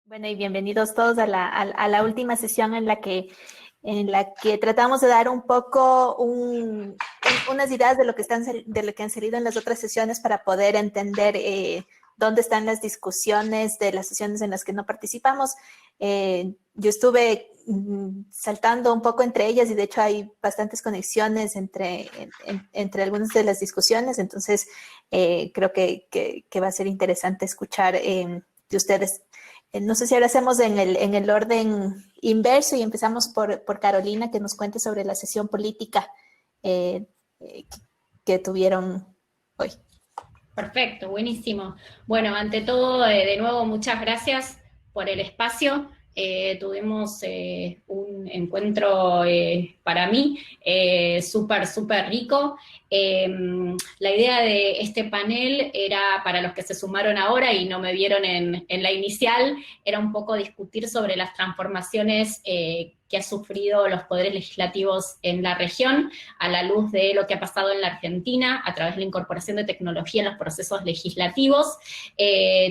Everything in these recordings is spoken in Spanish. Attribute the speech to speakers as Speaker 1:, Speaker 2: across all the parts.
Speaker 1: Bueno, y bienvenidos todos a la última sesión en la que tratamos de dar un poco unas ideas de lo que de lo que han salido en las otras sesiones para poder entender dónde están las discusiones de las sesiones en las que no participamos. Yo estuve saltando un poco entre ellas y de hecho hay bastantes conexiones entre algunas de las discusiones, entonces creo que va a ser interesante escuchar de ustedes. No sé si ahora hacemos en el orden inverso y empezamos por Carolina, que nos cuente sobre la sesión política eh, eh, que tuvieron hoy.
Speaker 2: Perfecto, buenísimo. Bueno, ante todo, de nuevo, muchas gracias por el espacio. Tuvimos un encuentro para mí súper rico. Eh, la idea de este panel era, para los que se sumaron ahora y no me vieron en la inicial, era un poco discutir sobre las transformaciones que ha sufrido los poderes legislativos en la región, a la luz de lo que ha pasado en la Argentina a través de la incorporación de tecnología en los procesos legislativos.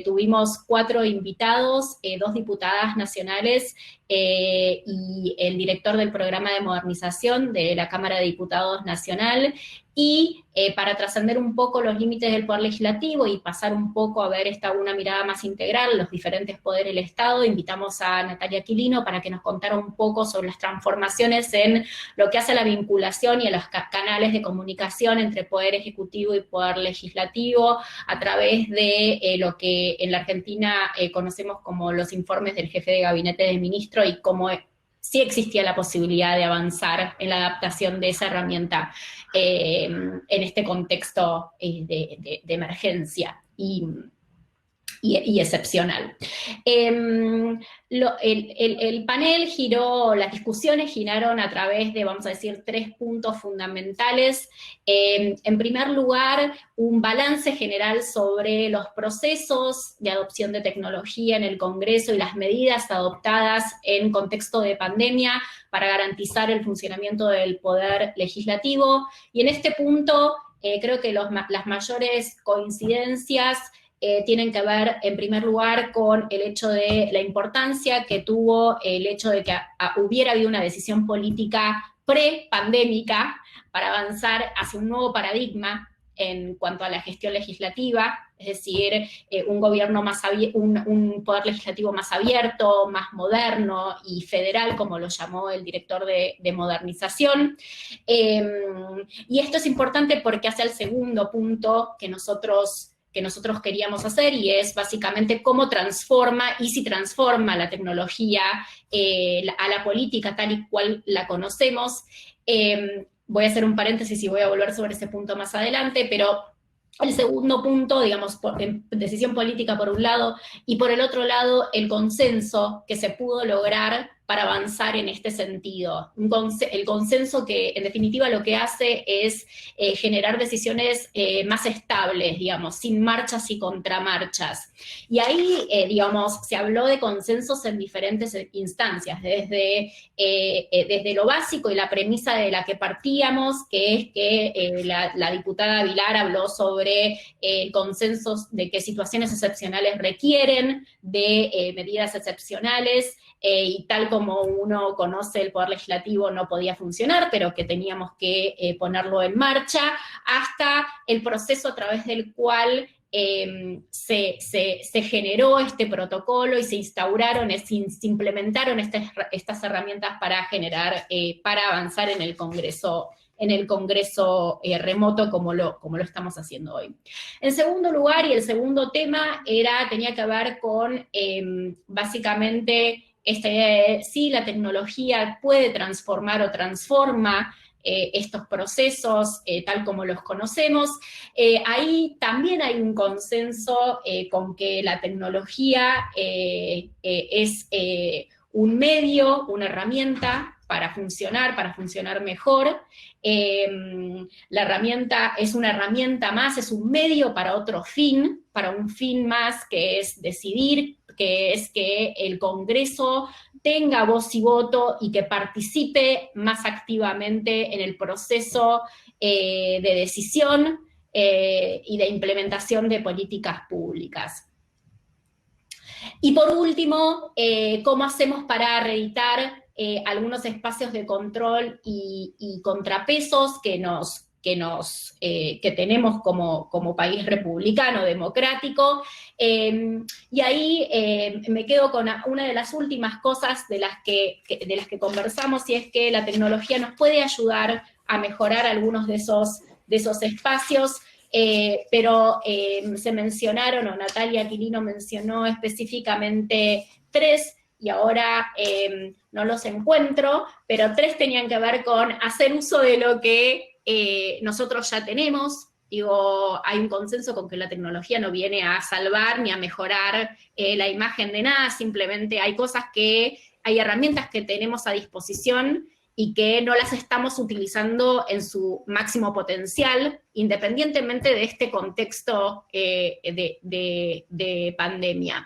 Speaker 2: Tuvimos 4 invitados, 2 diputadas nacionales y el director del programa de modernización de la Cámara de Diputados Nacional, y para trascender un poco los límites del poder legislativo y pasar un poco a ver una mirada más integral, los diferentes poderes del Estado, invitamos a Natalia Quilino para que nos contara un poco sobre las transformaciones en lo que hace a la vinculación y a los canales de comunicación entre poder ejecutivo y poder legislativo a través de lo que en la Argentina conocemos como los informes del jefe de gabinete del ministro y cómo sí existía la posibilidad de avanzar en la adaptación de esa herramienta en este contexto de emergencia y excepcional. El panel giró, las discusiones giraron a través de, vamos a decir, 3 puntos fundamentales. En primer lugar, un balance general sobre los procesos de adopción de tecnología en el Congreso y las medidas adoptadas en contexto de pandemia para garantizar el funcionamiento del poder legislativo. Y en este punto, creo que las mayores coincidencias tienen que ver, en primer lugar, con el hecho de la importancia que tuvo el hecho de que hubiera habido una decisión política pre-pandémica para avanzar hacia un nuevo paradigma en cuanto a la gestión legislativa, es decir, un gobierno un poder legislativo más abierto, más moderno y federal, como lo llamó el director de modernización. Y esto es importante porque hace el segundo punto que nosotros queríamos hacer, y es básicamente cómo transforma y si transforma la tecnología a la política tal y cual la conocemos. Voy a hacer un paréntesis y voy a volver sobre ese punto más adelante, pero el segundo punto, digamos, decisión política por un lado, y por el otro lado, el consenso que se pudo lograr para avanzar en este sentido. El consenso que, en definitiva, lo que hace es generar decisiones más estables, digamos, sin marchas y contramarchas. Y ahí, digamos, se habló de consensos en diferentes instancias, desde lo básico y la premisa de la que partíamos, que es que la diputada Vilar habló sobre consensos de que situaciones excepcionales requieren de medidas excepcionales, y tal como uno conoce el poder legislativo no podía funcionar, pero que teníamos que ponerlo en marcha, hasta el proceso a través del cual se generó este protocolo y se instauraron, se implementaron estas herramientas para para avanzar en el Congreso remoto como lo estamos haciendo hoy. En segundo lugar, y el segundo tema tenía que ver con básicamente esta idea de si la tecnología puede transformar o transforma estos procesos tal como los conocemos. Ahí también hay un consenso con que la tecnología es un medio, una herramienta para funcionar mejor. La herramienta es una herramienta más, es un medio para otro fin, para un fin más que es decidir, que es que el Congreso tenga voz y voto y que participe más activamente en el proceso de decisión y de implementación de políticas públicas. Y por último, ¿cómo hacemos para reeditar algunos espacios de control y contrapesos que tenemos como país republicano, democrático? Y ahí me quedo con una de las últimas cosas de las que conversamos, y es que la tecnología nos puede ayudar a mejorar algunos de esos espacios. Pero se mencionaron, o Natalia Aquilino mencionó específicamente 3, y ahora no los encuentro, pero 3 tenían que ver con hacer uso de lo que nosotros ya tenemos. Digo, hay un consenso con que la tecnología no viene a salvar ni a mejorar la imagen de nada, simplemente hay herramientas que tenemos a disposición y que no las estamos utilizando en su máximo potencial, independientemente de este contexto de pandemia.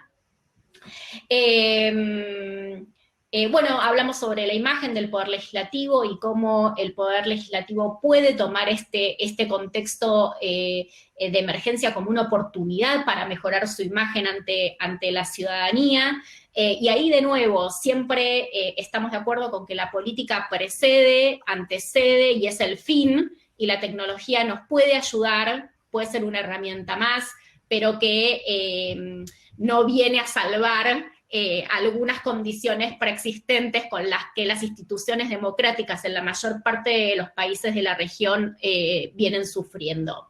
Speaker 2: Bueno, hablamos sobre la imagen del Poder Legislativo y cómo el Poder Legislativo puede tomar este contexto de emergencia como una oportunidad para mejorar su imagen ante la ciudadanía. Y ahí, de nuevo, siempre estamos de acuerdo con que la política precede, antecede y es el fin, y la tecnología nos puede ayudar, puede ser una herramienta más, pero que no viene a salvar algunas condiciones preexistentes con las que las instituciones democráticas en la mayor parte de los países de la región vienen sufriendo.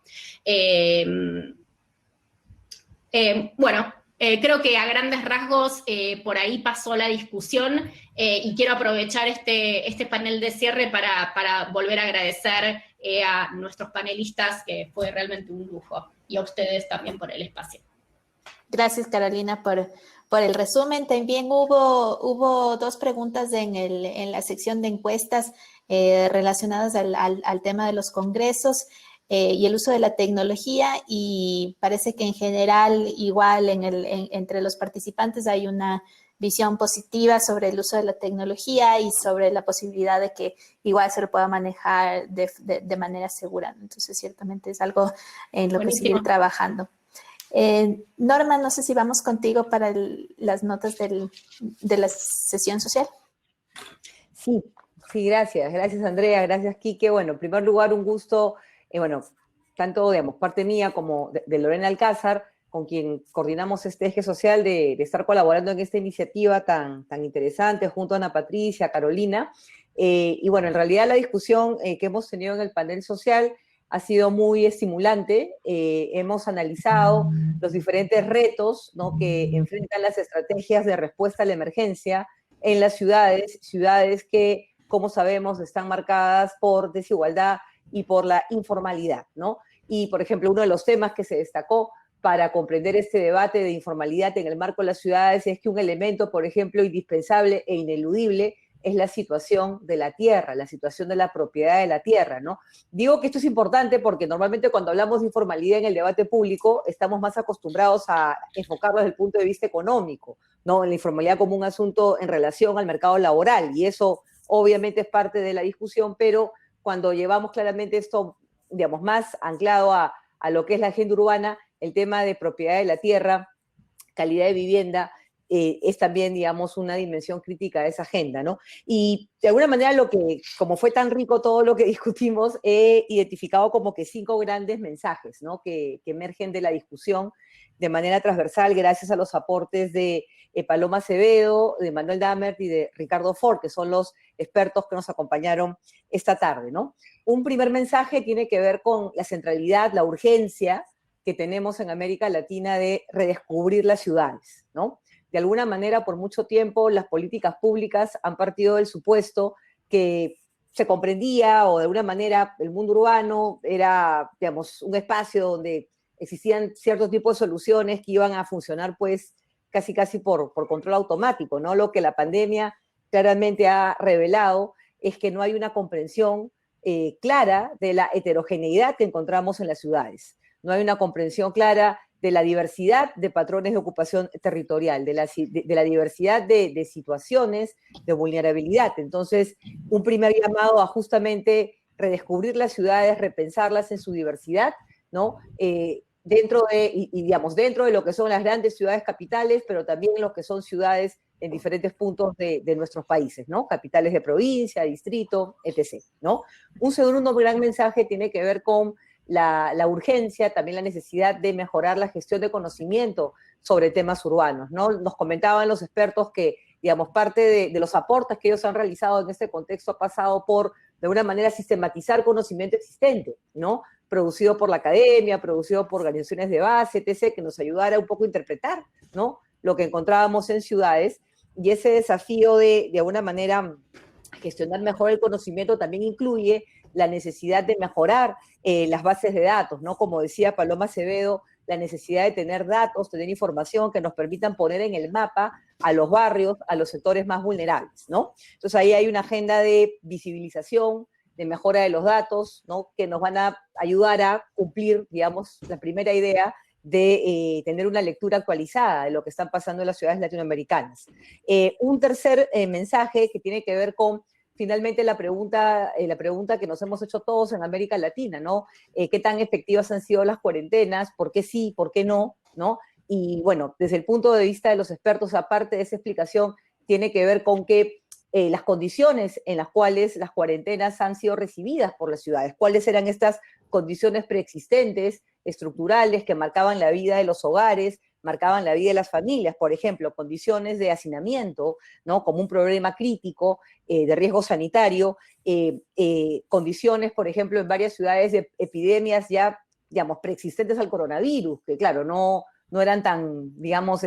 Speaker 2: Bueno, creo que a grandes rasgos por ahí pasó la discusión, y quiero aprovechar este panel de cierre para volver a agradecer a nuestros panelistas, que fue realmente un lujo, y a ustedes también por el espacio.
Speaker 1: Gracias, Carolina, por el resumen. También hubo 2 preguntas en la sección de encuestas relacionadas al tema de los congresos y el uso de la tecnología, y parece que en general igual entre los participantes hay una visión positiva sobre el uso de la tecnología y sobre la posibilidad de que igual se lo pueda manejar de manera segura. Entonces, ciertamente es algo en lo que seguir trabajando. Norma, no sé si vamos contigo para las notas de la sesión social.
Speaker 3: Sí, gracias Andrea, gracias Quique. Bueno, en primer lugar un gusto, tanto parte mía como de Lorena Alcázar, con quien coordinamos este eje social de estar colaborando en esta iniciativa tan interesante junto a Ana Patricia, Carolina. Y bueno, en realidad la discusión que hemos tenido en el panel social ha sido muy estimulante. Hemos analizado los diferentes retos, ¿no?, que enfrentan las estrategias de respuesta a la emergencia en las ciudades que, como sabemos, están marcadas por desigualdad y por la informalidad, ¿no? Y, por ejemplo, uno de los temas que se destacó para comprender este debate de informalidad en el marco de las ciudades es que un elemento, por ejemplo, indispensable e ineludible es la situación de la tierra, la situación de la propiedad de la tierra, ¿no? Digo que esto es importante porque normalmente cuando hablamos de informalidad en el debate público estamos más acostumbrados a enfocarlo desde el punto de vista económico, ¿no? La informalidad como un asunto en relación al mercado laboral, y eso obviamente es parte de la discusión, pero cuando llevamos claramente esto, digamos, más anclado a lo que es la agenda urbana, el tema de propiedad de la tierra, calidad de vivienda, es también, digamos, una dimensión crítica de esa agenda, ¿no? Y de alguna manera como fue tan rico todo lo que discutimos, he identificado como que 5 grandes mensajes, ¿no?, que emergen de la discusión de manera transversal gracias a los aportes de Paloma Acevedo, de Manuel Damert y de Ricardo Ford, que son los expertos que nos acompañaron esta tarde, ¿no? Un primer mensaje tiene que ver con la centralidad, la urgencia que tenemos en América Latina de redescubrir las ciudades, ¿no? De alguna manera, por mucho tiempo, las políticas públicas han partido del supuesto que se comprendía, o de alguna manera el mundo urbano era, digamos, un espacio donde existían ciertos tipos de soluciones que iban a funcionar, pues, casi por control automático, ¿no? Lo que la pandemia claramente ha revelado es que no hay una comprensión clara de la heterogeneidad que encontramos en las ciudades. No hay una comprensión clara de la diversidad de patrones de ocupación territorial, de la diversidad de situaciones de vulnerabilidad. Entonces, un primer llamado a justamente redescubrir las ciudades, repensarlas en su diversidad, ¿no? digamos, dentro de lo que son las grandes ciudades capitales, pero también lo que son ciudades en diferentes puntos de nuestros países, ¿no? Capitales de provincia, distrito, etc., ¿no? Un segundo gran mensaje tiene que ver con la urgencia, también la necesidad de mejorar la gestión de conocimiento sobre temas urbanos, ¿no? Nos comentaban los expertos que, digamos, parte de los aportes que ellos han realizado en este contexto ha pasado por, de alguna manera, sistematizar conocimiento existente, ¿no? Producido por la academia, producido por organizaciones de base, etc., que nos ayudara un poco a interpretar, ¿no? Lo que encontrábamos en ciudades, y ese desafío de alguna manera, gestionar mejor el conocimiento también incluye la necesidad de mejorar las bases de datos, ¿no? Como decía Paloma Acevedo, la necesidad de tener datos, tener información que nos permitan poner en el mapa a los barrios, a los sectores más vulnerables, ¿no? Entonces ahí hay una agenda de visibilización, de mejora de los datos, ¿no? Que nos van a ayudar a cumplir, digamos, la primera idea de tener una lectura actualizada de lo que están pasando en las ciudades latinoamericanas. Un tercer mensaje que tiene que ver con, finalmente, la pregunta que nos hemos hecho todos en América Latina, ¿no? ¿Qué tan efectivas han sido las cuarentenas? ¿Por qué sí? ¿Por qué no? ¿No? Y bueno, desde el punto de vista de los expertos, aparte de esa explicación, tiene que ver con que las condiciones en las cuales las cuarentenas han sido recibidas por las ciudades, cuáles eran estas condiciones preexistentes, estructurales, que marcaban la vida de los hogares, marcaban la vida de las familias, por ejemplo, condiciones de hacinamiento, ¿no? Como un problema crítico de riesgo sanitario, condiciones, por ejemplo, en varias ciudades de epidemias ya, digamos, preexistentes al coronavirus, que claro, no eran tan, digamos,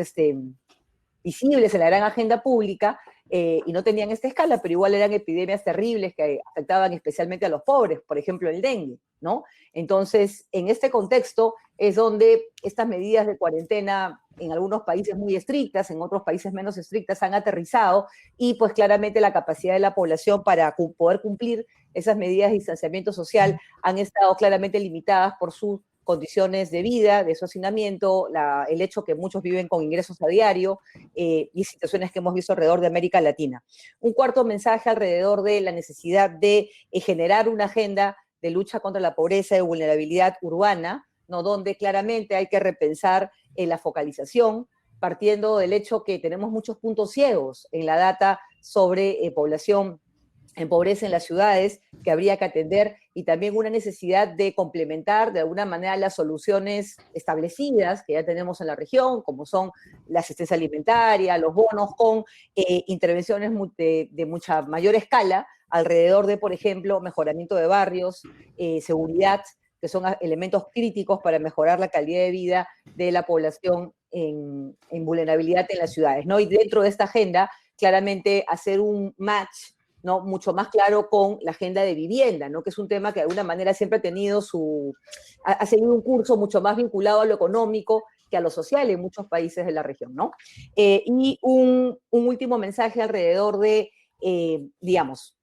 Speaker 3: visibles en la gran agenda pública, y no tenían esta escala, pero igual eran epidemias terribles que afectaban especialmente a los pobres, por ejemplo el dengue, ¿no? Entonces, en este contexto es donde estas medidas de cuarentena, en algunos países muy estrictas, en otros países menos estrictas, han aterrizado, y pues claramente la capacidad de la población para poder cumplir esas medidas de distanciamiento social han estado claramente limitadas por sus condiciones de vida, de su hacinamiento, el hecho que muchos viven con ingresos a diario, y situaciones que hemos visto alrededor de América Latina. Un cuarto mensaje alrededor de la necesidad de generar una agenda de lucha contra la pobreza y vulnerabilidad urbana, ¿no? Donde claramente hay que repensar la focalización, partiendo del hecho que tenemos muchos puntos ciegos en la data sobre población en pobreza en las ciudades, que habría que atender, y también una necesidad de complementar de alguna manera las soluciones establecidas que ya tenemos en la región, como son la asistencia alimentaria, los bonos, con intervenciones de mucha mayor escala alrededor de, por ejemplo, mejoramiento de barrios, seguridad, que son elementos críticos para mejorar la calidad de vida de la población en vulnerabilidad en las ciudades, ¿no? Y dentro de esta agenda, claramente hacer un match, ¿no? Mucho más claro con la agenda de vivienda, ¿no? Que es un tema que de alguna manera siempre ha tenido ha seguido un curso mucho más vinculado a lo económico que a lo social en muchos países de la región, ¿no? Y un último mensaje alrededor de, digamos,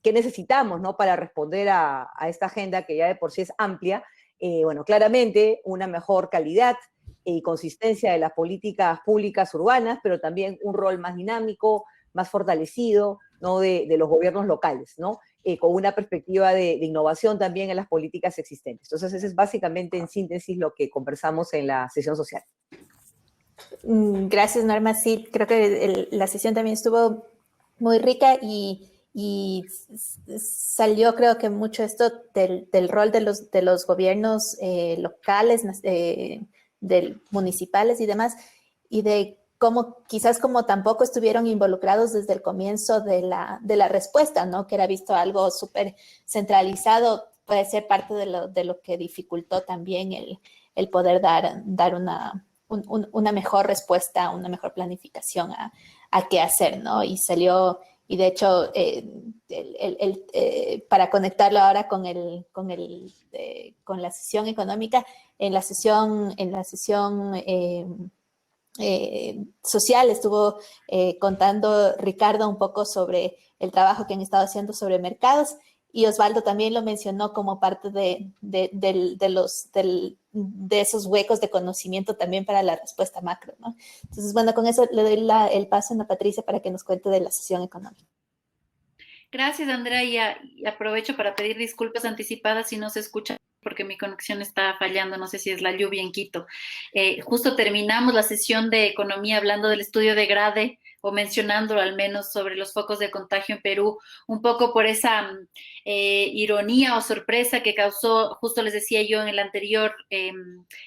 Speaker 3: qué necesitamos, ¿no? Para responder a esta agenda que ya de por sí es amplia. Bueno, claramente una mejor calidad y consistencia de las políticas públicas urbanas, pero también un rol más dinámico, más fortalecido, ¿no? de los gobiernos locales, ¿no? Con una perspectiva de innovación también en las políticas existentes. Entonces, ese es básicamente en síntesis lo que conversamos en la sesión social.
Speaker 1: Gracias, Norma. Sí, creo que la sesión también estuvo muy rica y salió, creo que mucho esto del rol de los gobiernos locales, municipales y demás, y de cómo quizás como tampoco estuvieron involucrados desde el comienzo de la respuesta, ¿no? Que era visto algo súper centralizado, puede ser parte de lo que dificultó también el poder dar una mejor respuesta, una mejor planificación a qué hacer, ¿no? Y salió, y de hecho, para conectarlo ahora con la sesión económica, en la sesión social estuvo contando Ricardo un poco sobre el trabajo que han estado haciendo sobre mercados, y Osvaldo también lo mencionó como parte de esos huecos de conocimiento también para la respuesta macro, ¿no? Entonces, bueno, con eso le doy el paso a Ana Patricia para que nos cuente de la sesión económica.
Speaker 4: Gracias, Andrea, y aprovecho para pedir disculpas anticipadas si no se escucha porque mi conexión está fallando, no sé si es la lluvia en Quito. Justo terminamos la sesión de economía hablando del estudio de Grade, o mencionándolo al menos, sobre los focos de contagio en Perú, un poco por esa ironía o sorpresa que causó, justo les decía yo en el anterior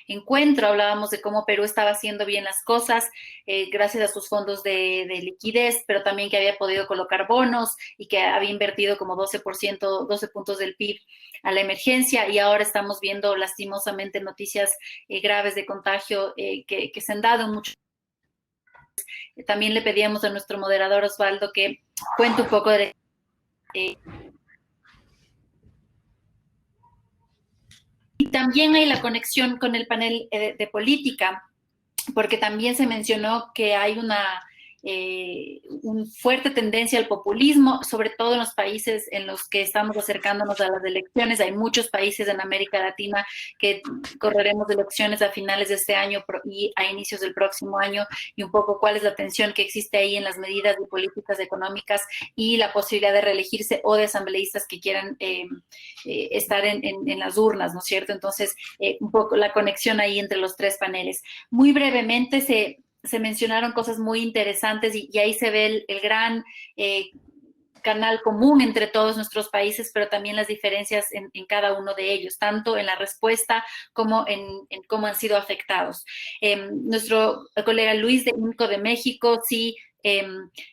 Speaker 4: encuentro, hablábamos de cómo Perú estaba haciendo bien las cosas gracias a sus fondos de liquidez, pero también que había podido colocar bonos y que había invertido como 12%, 12 puntos del PIB a la emergencia, y ahora estamos viendo lastimosamente noticias graves de contagio que se han dado en muchos. También le pedíamos a nuestro moderador Osvaldo que cuente un poco de... y también hay la conexión con el panel de política, porque también se mencionó que hay una fuerte tendencia al populismo, sobre todo en los países en los que estamos acercándonos a las elecciones. Hay muchos países en América Latina que correremos elecciones a finales de este año y a inicios del próximo año, y un poco cuál es la tensión que existe ahí en las medidas de políticas económicas y la posibilidad de reelegirse o de asambleístas que quieran estar en las urnas, ¿no es cierto? Entonces, un poco la conexión ahí entre los tres paneles. Muy brevemente se mencionaron cosas muy interesantes y ahí se ve el gran canal común entre todos nuestros países, pero también las diferencias en cada uno de ellos, tanto en la respuesta como en cómo han sido afectados. Nuestro colega Luis de INCO de México sí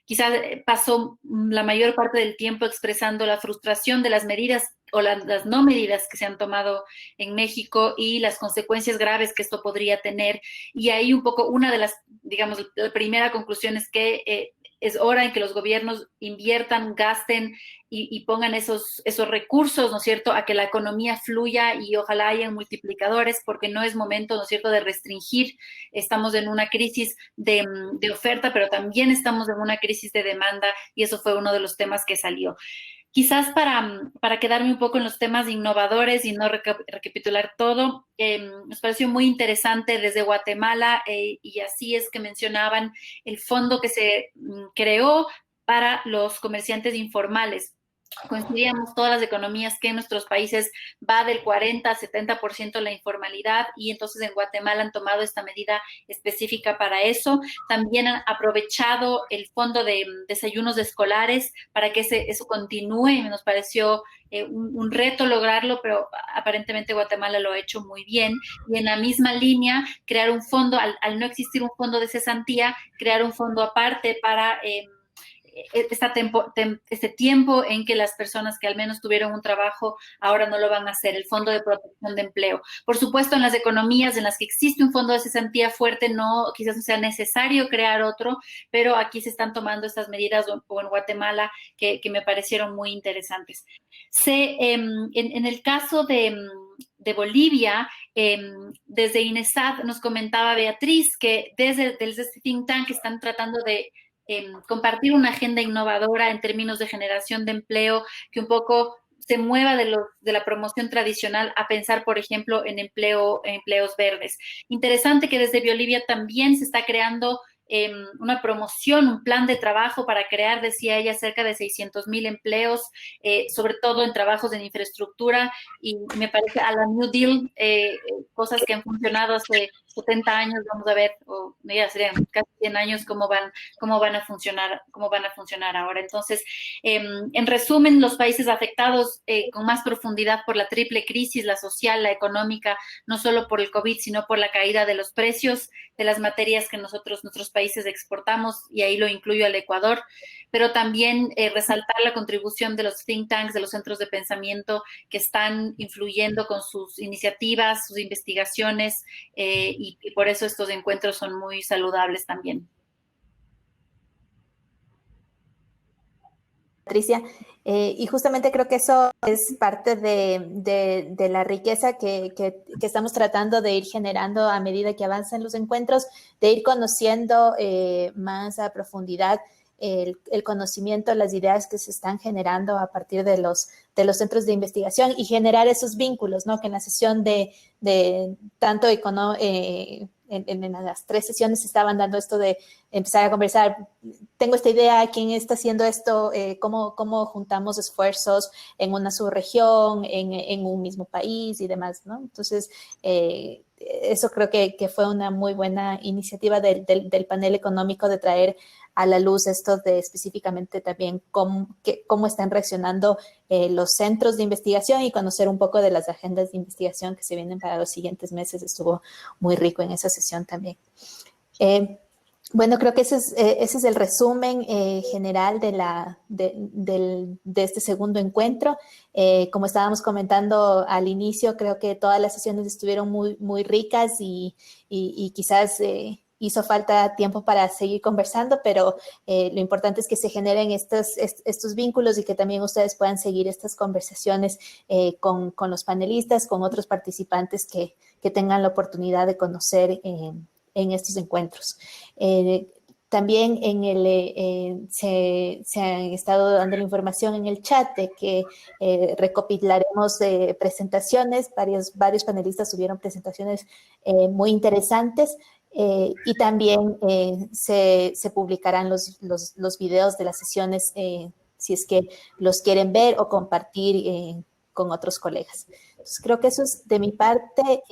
Speaker 4: quizás pasó la mayor parte del tiempo expresando la frustración de las medidas o las no medidas que se han tomado en México y las consecuencias graves que esto podría tener. Y ahí un poco una de las, digamos, la primera conclusión es que es hora en que los gobiernos inviertan, gasten y pongan esos recursos, ¿no es cierto?, a que la economía fluya y ojalá hayan multiplicadores, porque no es momento, ¿no es cierto?, de restringir. Estamos en una crisis de oferta, pero también estamos en una crisis de demanda, y eso fue uno de los temas que salió. Quizás para quedarme un poco en los temas innovadores y no recapitular todo, nos pareció muy interesante desde Guatemala, y así es que mencionaban el fondo que se creó para los comerciantes informales. Coincidíamos todas las economías que en nuestros países va del 40 a 70% la informalidad, y entonces en Guatemala han tomado esta medida específica para eso. También han aprovechado el fondo de desayunos escolares para que eso continúe, y nos pareció un reto lograrlo, pero aparentemente Guatemala lo ha hecho muy bien. Y en la misma línea, crear un fondo, al no existir un fondo de cesantía, crear un fondo aparte para este tiempo en que las personas que al menos tuvieron un trabajo ahora no lo van a hacer, el Fondo de Protección de Empleo. Por supuesto, en las economías en las que existe un fondo de cesantía fuerte, quizás no sea necesario crear otro, pero aquí se están tomando estas medidas, o en Guatemala, que me parecieron muy interesantes. En el caso de Bolivia, desde INESAD nos comentaba Beatriz que desde este think tank están tratando de compartir una agenda innovadora en términos de generación de empleo, que un poco se mueva de la promoción tradicional a pensar, por ejemplo, en empleos verdes. Interesante que desde Bolivia también se está creando una promoción, un plan de trabajo para crear, decía ella, cerca de 600,000 empleos, sobre todo en trabajos en infraestructura, y me parece a la New Deal, cosas que han funcionado hace 70 años, vamos a ver, o ya serían casi 100 años, cómo van a funcionar ahora. Entonces, en resumen, los países afectados con más profundidad por la triple crisis, la social, la económica, no solo por el COVID, sino por la caída de los precios de las materias que nuestros países exportamos, y ahí lo incluyo al Ecuador, pero también resaltar la contribución de los think tanks, de los centros de pensamiento que están influyendo con sus iniciativas, sus investigaciones, y por eso estos encuentros son muy saludables también.
Speaker 1: Patricia, y justamente creo que eso es parte de la riqueza que estamos tratando de ir generando a medida que avanzan los encuentros, de ir conociendo más a profundidad el conocimiento, las ideas que se están generando a partir de los centros de investigación, y generar esos vínculos, ¿no? Que en la sesión de tanto en las 3 sesiones estaban dando esto de empezar a conversar, tengo esta idea, ¿quién está haciendo esto? ¿Cómo juntamos esfuerzos en una subregión, en un mismo país y demás, ¿no? Entonces, eso creo que fue una muy buena iniciativa del panel económico de traer a la luz esto de específicamente también cómo están reaccionando los centros de investigación y conocer un poco de las agendas de investigación que se vienen para los siguientes meses. Estuvo muy rico en esa sesión también. Bueno, creo que ese es el resumen general de este segundo encuentro. Como estábamos comentando al inicio, creo que todas las sesiones estuvieron muy, muy ricas y quizás hizo falta tiempo para seguir conversando, pero lo importante es que se generen estos vínculos y que también ustedes puedan seguir estas conversaciones con los panelistas, con otros participantes que tengan la oportunidad de conocer en estos encuentros. También se han estado dando la información en el chat de que recopilaremos presentaciones, varios panelistas tuvieron presentaciones muy interesantes y también se publicarán los videos de las sesiones si es que los quieren ver o compartir con otros colegas. Entonces, creo que eso es de mi parte.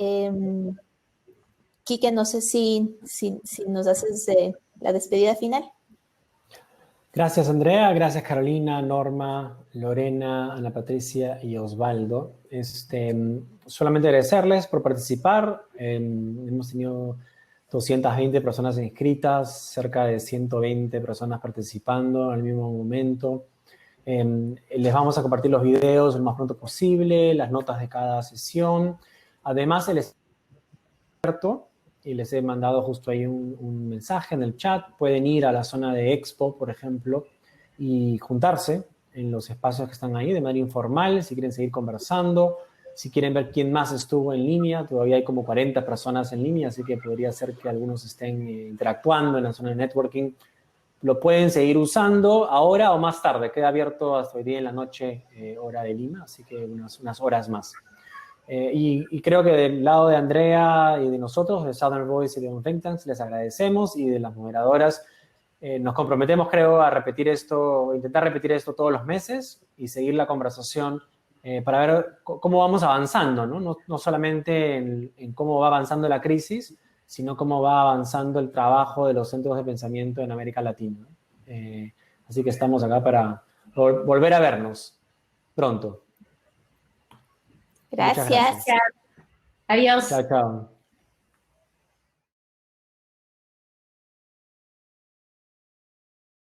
Speaker 1: Quique, no sé si nos haces la despedida final.
Speaker 5: Gracias, Andrea. Gracias, Carolina, Norma, Lorena, Ana Patricia y Osvaldo. Solamente agradecerles por participar. Hemos tenido 220 personas inscritas, cerca de 120 personas participando al mismo momento. Les vamos a compartir los videos lo más pronto posible, las notas de cada sesión. Además, el experto, y les he mandado justo ahí un mensaje en el chat. Pueden ir a la zona de Expo, por ejemplo, y juntarse en los espacios que están ahí de manera informal, si quieren seguir conversando, si quieren ver quién más estuvo en línea. Todavía hay como 40 personas en línea, así que podría ser que algunos estén interactuando en la zona de networking. Lo pueden seguir usando ahora o más tarde. Queda abierto hasta hoy día en la noche, hora de Lima, así que unas horas más. Y creo que del lado de Andrea y de nosotros, de Southern Voice y de Think Tanks, les agradecemos, y de las moderadoras nos comprometemos, creo, a intentar repetir esto todos los meses y seguir la conversación para ver cómo vamos avanzando, ¿no? No solamente en cómo va avanzando la crisis, sino cómo va avanzando el trabajo de los centros de pensamiento en América Latina. Así que estamos acá para volver a vernos pronto.
Speaker 1: Gracias.
Speaker 2: Adiós.
Speaker 5: Chao, chao.